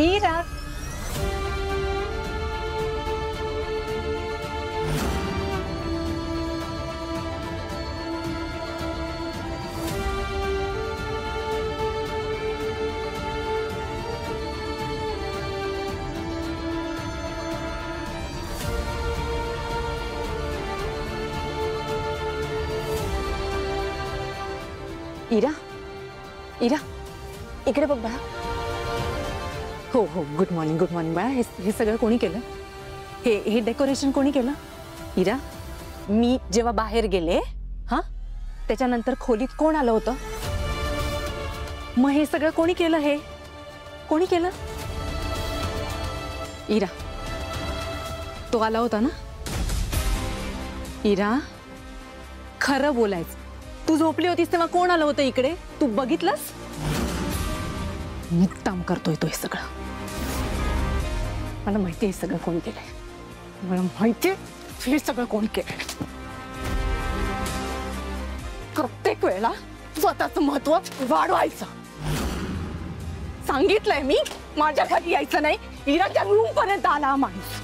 हीरा, इरा, इरा, इकडे बघ बाळा. हो हो, गुड मॉर्निंग बाळा. हे सगळं कोणी केलं? हे डेकोरेशन कोणी केलं? इरा, मी जेव्हा बाहेर गेले हा त्याच्यानंतर खोलीत कोण आलं होतं? मग हे सगळं कोणी केलं? हे कोणी केलं? इरा, तो आला होता ना? इरा, खरं बोलायचं, तू झोपली होतीस तेव्हा कोण आलं होतं इकडे? तू बघितलंस? मुक्काम करतोय तो हे सगळं. मला माहिती आहे सगळं कोण केलंय. मला माहिती हे सगळं कोण केलंय. प्रत्येक वेळेला स्वतःचं महत्व वाढवायचं. सांगितलंय मी, माझ्या घरी यायचं नाही. इराच्या रूम पर्यंत आला माणूस.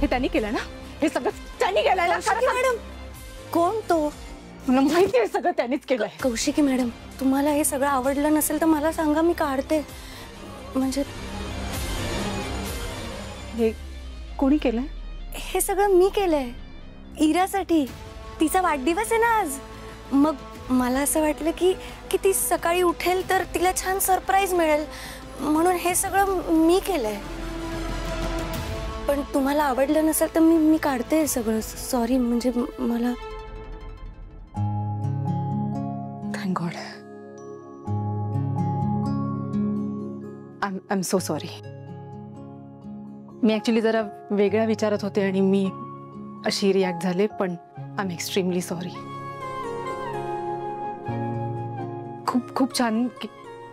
हे त्यांनी केलं ना? हे सगळं त्यांनी केलंय ना? मॅडम, कोण तो? मला माहिती आहे सगळं त्यांनीच केलंय. कौशिकी मॅडम, तुम्हाला हे सगळं आवडलं नसेल तर मला सांगा, मी काढते. म्हणजे हे कोणी केलंय? हे सगळं मी केलंय इरासाठी. तिचा वाढदिवस आहे ना आज. मग मला असं वाटलं की ती सकाळी उठेल तर तिला छान सरप्राईज मिळेल, म्हणून हे सगळं मी केलंय. पण तुम्हाला आवडलं नसेल तर मी काढते सगळं. सॉरी. म्हणजे मला thank God. I am so sorry. Me actually जरा वेगळा विचारत होते आणि मी अशी रिॲक्ट झाले, पण आय एम एक्स्ट्रीमली सॉरी. खूप खूप छान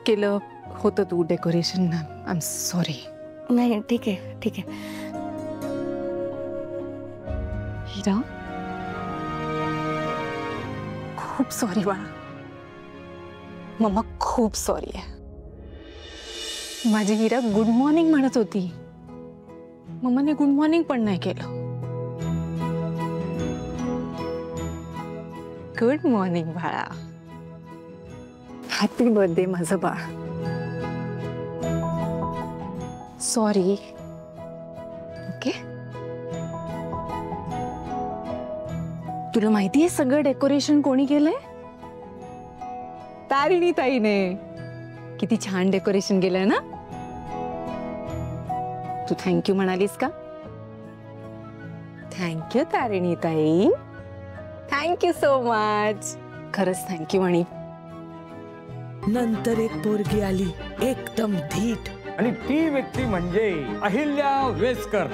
केलं होतं तू डेकोरेशन. I am sorry. नाही, ठीक आहे ठीक आहे. हिरा, खूप सॉरी बाळा. मम्मा खूप सॉरी आहे. माझी हिरा गुड मॉर्निंग म्हणत होती. मम्माने गुड मॉर्निंग पण नाही केलं. गुड मॉर्निंग बाळा. हॅपी बर्थडे माझं बाळ. सॉरी. ओके. तुला माहिती आहे सगळं डेकोरेशन कोणी केलंय? तारिणी ताईने. किती छान डेकोरेशन केलंय ना? तू थँक्यू म्हणालीस का? थँक्यू तारिणी ताई. Thank you so much. खरंच थँक्यू. आणि नंतर एक पोरगी आली, एकदम धीट. आणि ती व्यक्ती म्हणजे अहिल्या वेसकर.